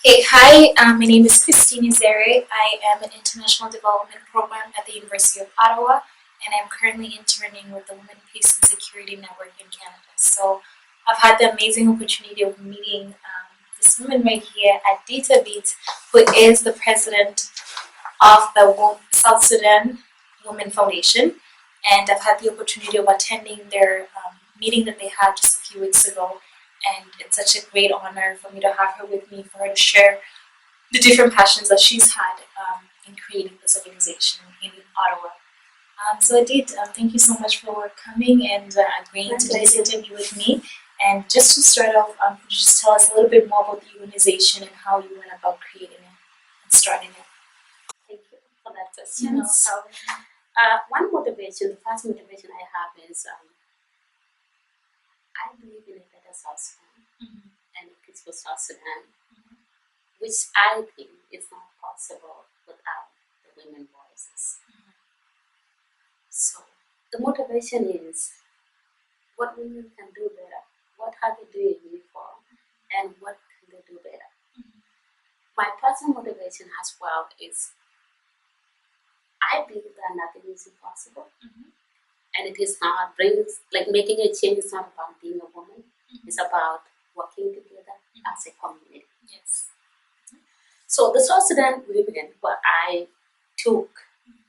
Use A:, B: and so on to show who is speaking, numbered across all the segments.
A: Hey, hi, my name is Christine Zere. I am an international development program at the University of Ottawa, and I'm currently interning with the Women Peace and Security Network in Canada. So I've had the amazing opportunity of meeting this woman right here at Dita Beat, who is the president of the South Sudan Women Foundation, and I've had the opportunity of attending their meeting that they had just a few weeks ago. And it's such a great honor for me to have her with me, for her to share the different passions that she's had in creating this organization in Ottawa. So Adit, thank you so much for coming and agreeing to this interview with me. And just to start off, could you just tell us a little bit more about the organization and how you went about creating it and starting it?
B: Thank you for that question. So, one motivation, the first motivation I have is I believe in a better South Sudan and a peaceful South Sudan, which I think is not possible without the women voices. So, the motivation is what women can do better, what are they doing before, and what can they do better. My personal motivation as well is I believe that nothing is impossible. And it is not making a change is not about being a woman. It's about working together as a community.
A: Yes.
B: So the South Sudan women, where I took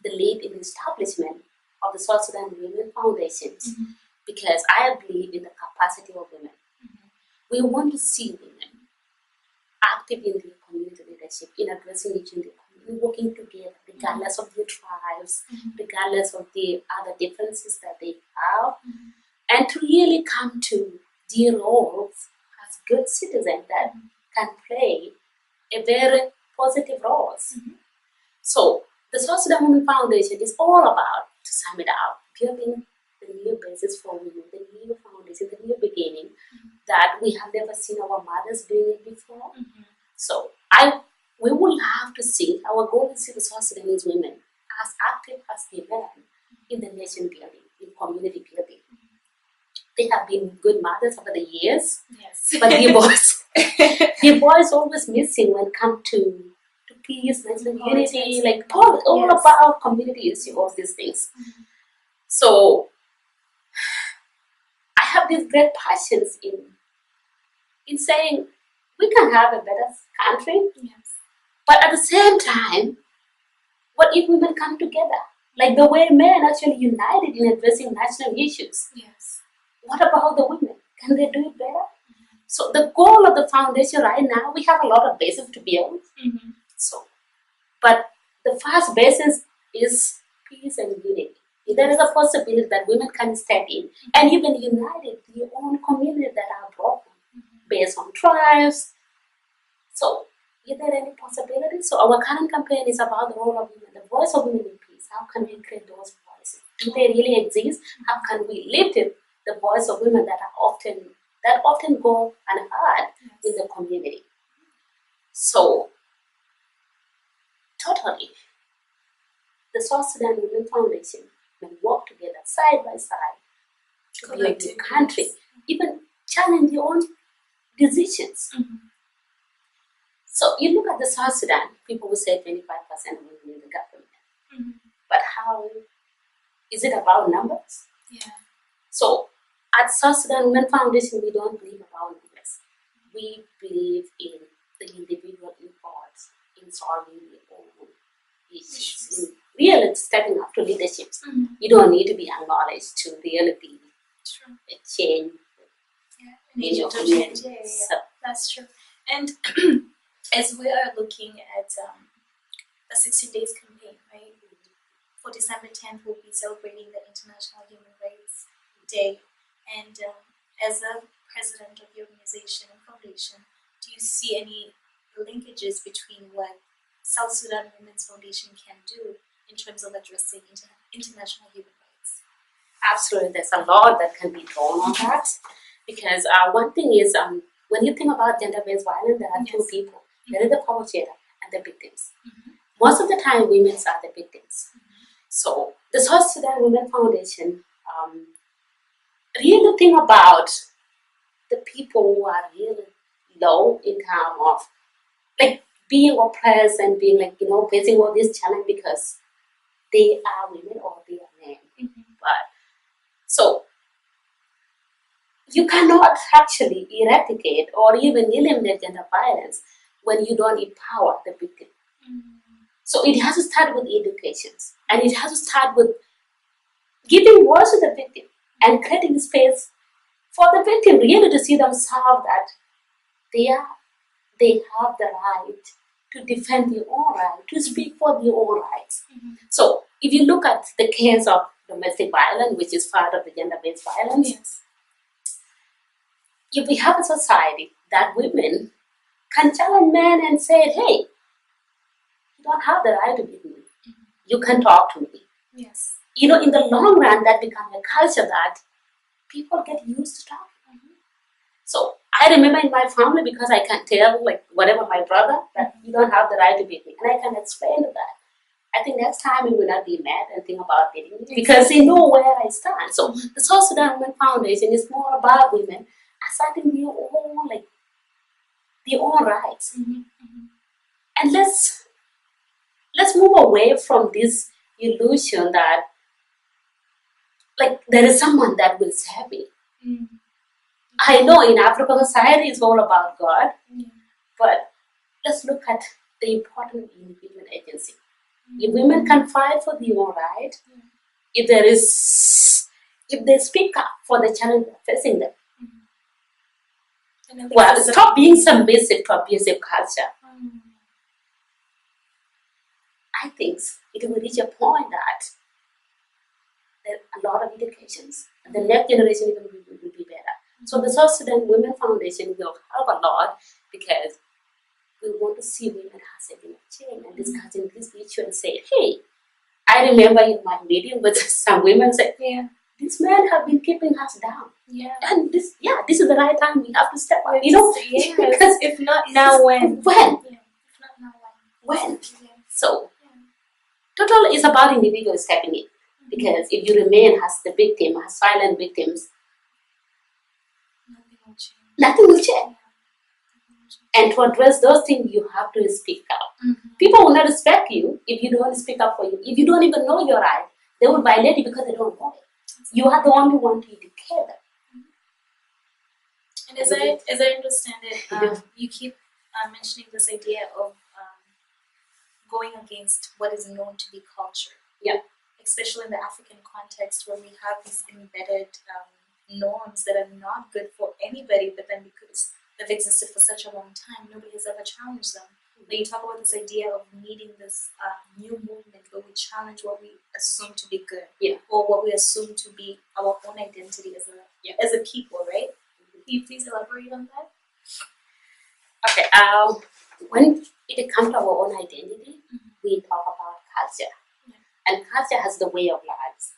B: the lead in the establishment of the South Sudan Women Foundations, because I believe in the capacity of women. We want to see women active in the community leadership, in addressing each other, working together, regardless of their tribes, regardless of the other differences that they have, and to really come to their roles as good citizens that can play a very positive roles. So the South Sudan Women Foundation is all about, to sum it up, building the new basis for women, the new foundation, the new beginning that we have never seen our mothers doing it before. So we will have to see, our goal is to see the South Sudanese women as active as the men in the nation building, in community building. They have been good mothers over the years,
A: Yes.
B: but their voice always missing when it comes to peace, national unity, like all about community issues, all these things. So I have these great passions in saying we can have a better country.
A: Yes.
B: But at the same time, what if women come together? Like the way men actually united in addressing national issues.
A: Yes.
B: What about the women? Can they do it better? So the goal of the foundation right now, we have a lot of bases to build. So, but the first basis is peace and unity. There is a possibility that women can step in and even unite their own communities that are broken based on tribes. So, is there any possibility? So our current campaign is about the role of women, the voice of women in peace. How can we create those voices? Do they really exist? How can we lift the voice of women that often go unheard in the community? So totally, the South Sudan Women Foundation will work together side by side to build the country, even challenge their own decisions. So you look at the South Sudan, people will say 25% women in the government. But how is it about numbers?
A: Yeah.
B: So at South Sudan Women Foundation, we don't believe about numbers. We believe in the individual efforts in solving their own issues, in really stepping up to leadership. You don't need to be acknowledged to really be a change in your community.
A: Yeah.
B: So,
A: That's true. And as we are looking at the 60 days campaign, right? For December 10th, we'll be celebrating the International Human Rights Day. And as a president of the organization and foundation, do you see any linkages between what South Sudan Women's Foundation can do in terms of addressing international human rights?
B: absolutely, there's a lot that can be drawn on that. Because one thing is, when you think about gender-based violence, there are two people. There is the perpetrator and the victims. Most of the time, women are the victims. So the South Sudan Women Foundation really think about the people who are really low in terms of like being oppressed and being like, facing all this challenge because they are women or they are men. But so you cannot actually eradicate or even eliminate gender violence when you don't empower the victim. So it has to start with education, and it has to start with giving voice to the victim and creating space for the victim really to see themselves that they have the right to defend their own right, to speak for their own rights. So if you look at the case of domestic violence, which is part of the gender-based violence, if we have a society that women can challenge men and say, hey, you don't have the right to beat me. You can talk to me.
A: Yes.
B: In the long run, that becomes a culture that people get used to talking. So I remember in my family, because I can tell, like, whatever my brother, that you don't have the right to beat me. And I can explain to that. I think next time we will not be mad and think about beating me because they know where I stand. So the South Sudan Women Foundation is more about women asserting their own rights. And let's move away from this illusion that like there is someone that will save me. I know in African society it's all about God, but let's look at the importance of individual agency. If women can fight for their own right, if they speak up for the challenge facing them, well, stop being submissive to abusive culture. I think it will reach a point that there are a lot of educations, and the next generation even will be better. So the South Sudan Women Foundation will help a lot because we want to see women as a change and discussing this issue and say, hey, I remember in my meeting with some women said, these men have been keeping us down. And this is the right time we have to step up.
A: Because if not now, when?
B: When?
A: If not now,
B: when? So total is about individuals stepping in. Because if you remain as the victim, as silent victims, nothing will change. And to address those things, you have to speak up. People will not respect you if you don't speak up for you. If you don't even know your right, they will violate you because they don't know it. You are the only one to educate them.
A: And as I understand it, you keep mentioning this idea of going against what is known to be culture. Especially in the African context where we have these embedded norms that are not good for anybody, but then because they've existed for such a long time, nobody has ever challenged them. But you talk about this idea of needing this new movement where we challenge what we assume to be good, or what we assume to be our own identity as a people, right? Can you please elaborate on that?
B: Okay. When it comes to our own identity, we talk about culture. And culture has the way of life.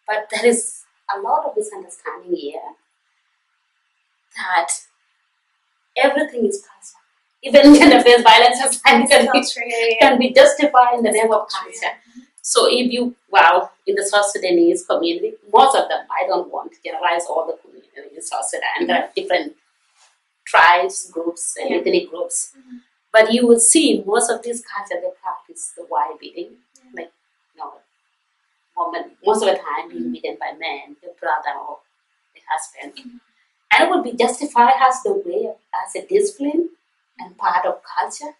B: But there is a lot of misunderstanding here that everything is culture. Even gender-based violence can be justified in the name of culture. So if you, in the South Sudanese community, most of them, I don't want to generalize all the community in South Sudan. There are different tribes, groups, and ethnic groups. But you will see most of these culture, they practice the wife beating. Like, woman, most of the time being beaten by men, the brother or the husband. And it would be justified as the way, as a discipline and part of culture.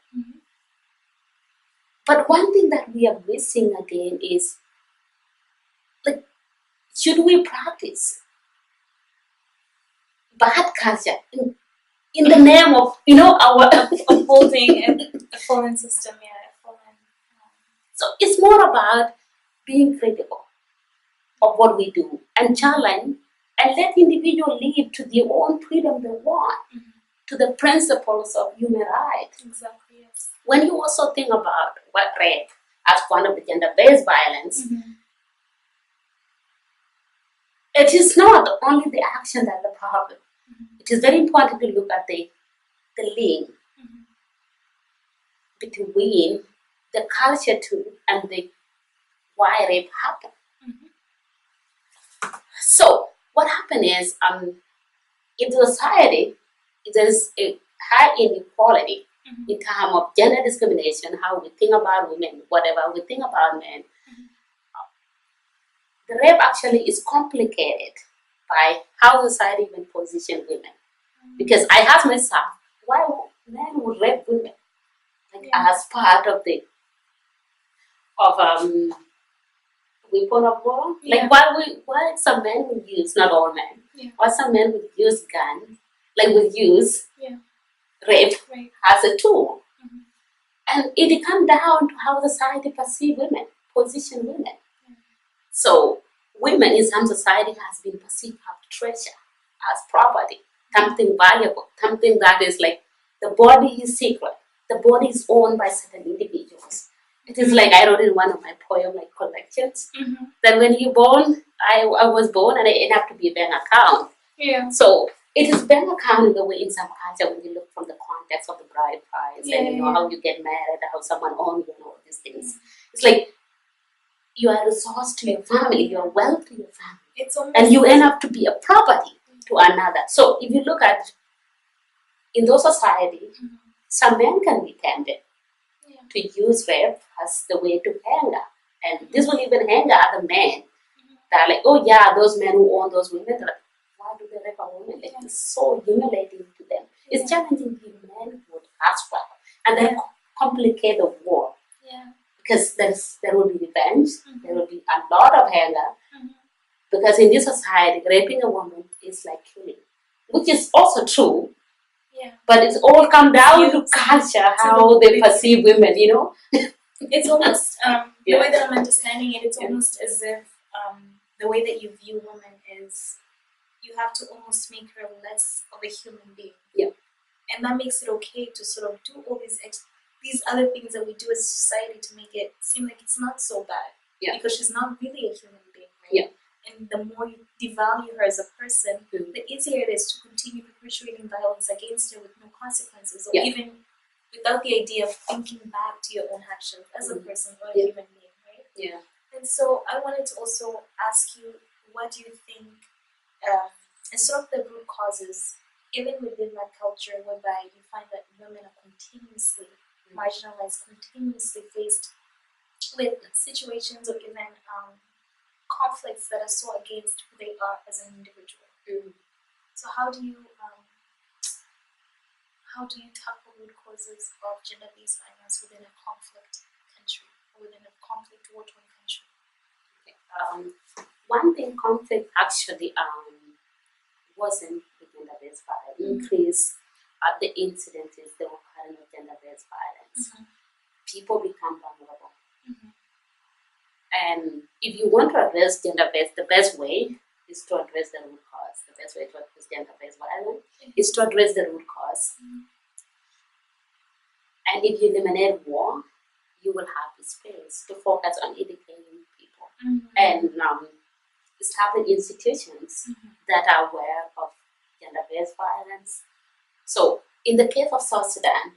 B: But one thing that we are missing again is, like, should we practice bad culture in the name of, our
A: Upholding a fallen system,
B: So it's more about being critical of what we do and challenge and let individuals live to their own freedom they want, to the principles of human rights.
A: Exactly, yes.
B: When you also think about what rape as one of the gender-based violence, it is not only the action that's the problem. It is very important to look at the link between the culture too and the why rape happened. So what happened is, in the society, there is a high inequality in terms of gender discrimination, how we think about women, whatever we think about men. The rape actually is complicated by how society even position women. Because I ask myself, why men would rape women? Like as part of the weapon of war? Like why some men would use, not all men, why some men would use gun, like would use rape as a tool. And it comes down to how society perceive women, position women. So women in some society has been perceived as treasure, as property, something valuable, something that is like the body is sacred. The body is owned by certain individuals. It is like I wrote in one of my poem like collections that when you're born, I was born and I end up to be a bank account. So it is bank account in the way in some culture when you look from the context of the bride price and how you get married, how someone owns you and all these things. It's like you are a resource to your family, you are wealth to your family. And you end up to be a property to another. So if you look at in those societies, some men can be tempted to use rape as the way to anger. And this will even anger other men. They're like, oh yeah, those men who own those women, they're like, why do they rape a woman? Like, it's so humiliating to them. It's challenging the manhood as well. And then complicate the war. Because there will be revenge, there will be a lot of anger. Because in this society, raping a woman is like killing. Which is also true. But it's all come down to culture, how they perceive women, you know?
A: It's almost, the way that I'm understanding it, it's almost as if the way that you view women is you have to almost make her less of a human being. And that makes it okay to sort of do all these other things that we do as a society to make it seem like it's not so bad. Because she's not really a human being, right? And the more you devalue her as a person, the easier it is to continue perpetuating violence against her with no consequences, or even without the idea of thinking back to your own actions as a person or a human being, right? And so I wanted to also ask you, what do you think is sort of the root causes, even within that culture, whereby you find that women are continuously marginalized, continuously faced with situations or even conflicts that are so against who they are as an individual. So how do you tackle root causes of gender-based violence within a conflict country or within a conflict war-torn country?
B: One thing conflict actually wasn't the gender-based violence. Increase the incidences, the occurrence of gender-based violence. People become vulnerable. And if you want to address gender-based, the best way is to address the root cause. The best way to address gender-based violence is to address the root cause. And if you eliminate war, you will have the space to focus on educating people and establish institutions that are aware of gender-based violence. So, in the case of South Sudan,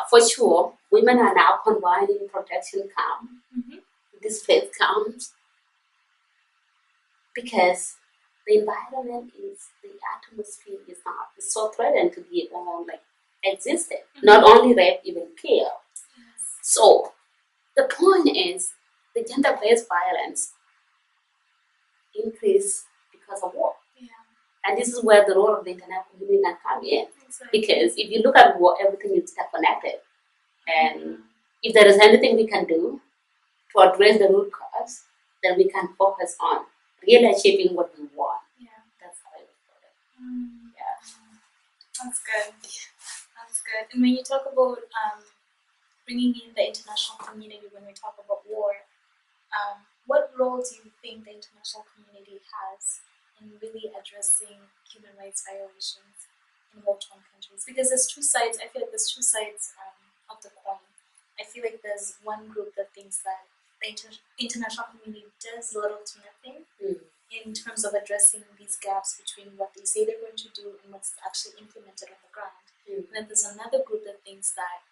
B: for sure, women are now confined in protection camps, displaced camps, because the environment the atmosphere is so threatened to be existed. Not only rape, even kill. So, the point is, the gender-based violence increase because of war. And this is where the role of the international community can come in. Because if you look at war, everything is interconnected. And if there is anything we can do to address the root cause, then we can focus on really achieving what we want. That's how I look at it.
A: That's good. That's good. And when you talk about bringing in the international community when we talk about war, what role do you think the international community has in really addressing human rights violations in war-torn countries? Because there's two sides. I feel like there's two sides of the coin. I feel like there's one group that thinks that the international community does little to nothing in terms of addressing these gaps between what they say they're going to do and what's actually implemented on the ground. And then there's another group that thinks that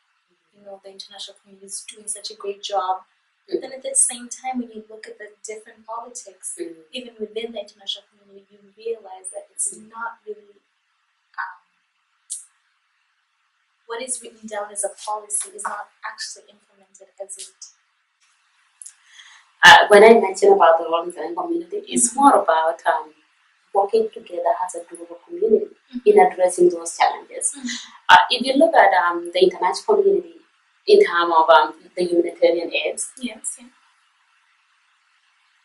A: the international community is doing such a great job. But then at the same time, when you look at the different politics, even within the international community, you realize that it's not really what is written down as a policy is not actually implemented as it.
B: When I mention about the role in the community, it's more about working together as a global community in addressing those challenges. If you look at the international community in terms of the humanitarian aids,
A: Yes.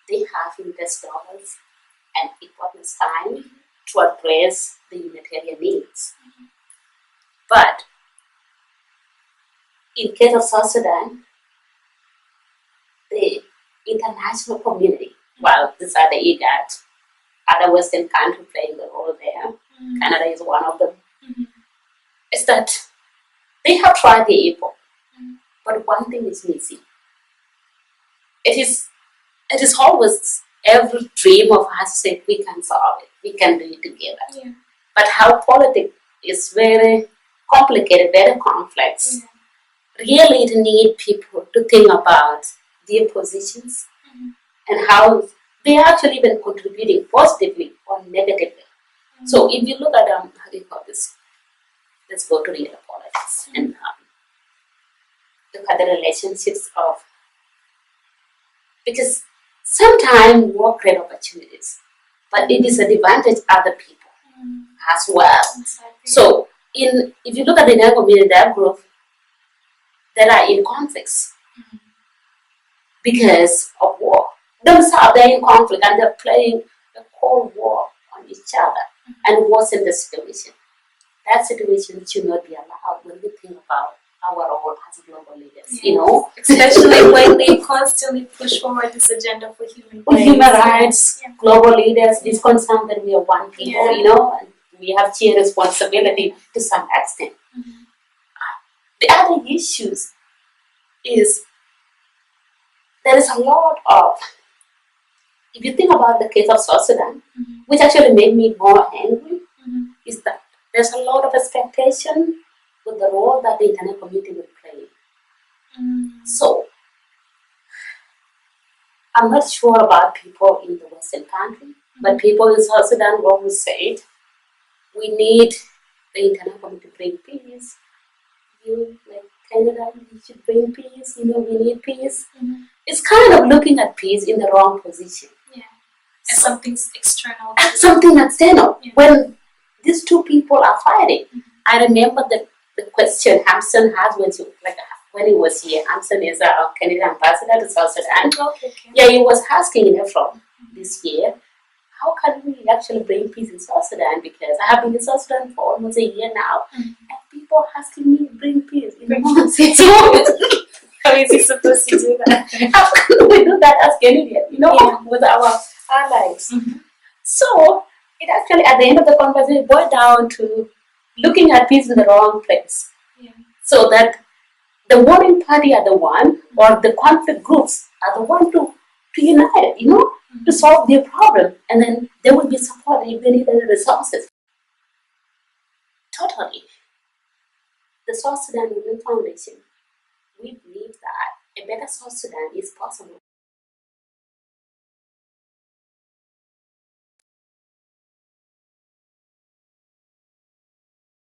B: they have invested dollars and equipment time to address the humanitarian needs. But in case of South Sudan, the international community, well, these are the IGAD, other Western countries playing the role there. Canada is one of them. Is that they have tried the able, but one thing is missing. It is always every dream of us say we can solve it, we can do it together.
A: Yeah.
B: But how politics is very complicated, very complex. Really, it needs people to think about their positions and how they are actually even contributing positively or negatively. So if you look at how do you call this? Let's go to real politics and look at the relationships of, because sometimes work create opportunities, but it disadvantage other people as well.
A: Exactly.
B: So if you look at the Indian community, that group that are in conflicts because of war. Themselves, they're in conflict and they're playing a cold war on each other and worsen the situation. That situation should not be allowed when we think about our role as global leaders, you know.
A: Especially when they constantly push forward this agenda for
B: Human rights, global leaders, this concern that we are one people, you know, and we have shared responsibility to some extent. The other issues is there is a lot of, if you think about the case of South Sudan, which actually made me more angry, is that there's a lot of expectation with the role that the internet community will play. So, I'm not sure about people in the Western country, but people in South Sudan always said, we need the internet community to bring peace. You, like Canada, you should bring peace, you know, we need peace. It's kind of looking at peace in the wrong position.
A: As something external.
B: Something external. When these two people are fighting, I remember the question Hampson has when he was here. Hampson is a Canadian ambassador to South Sudan. Yeah, he was asking from this year, how can we actually bring peace in South Sudan? Because I have been in South Sudan for almost a year now, and people are asking me to bring peace.
A: How is he supposed to do that?
B: How can we do that as Canadians, you know, with our allies? So, it actually, at the end of the conversation, boiled down to looking at peace in the wrong place. So that the warring party are the one, or the conflict groups are the one to unite, you know, to solve their problem. And then there will be support if they need the resources. Totally. The South Sudan Women Foundation, we believe that a better South Sudan is possible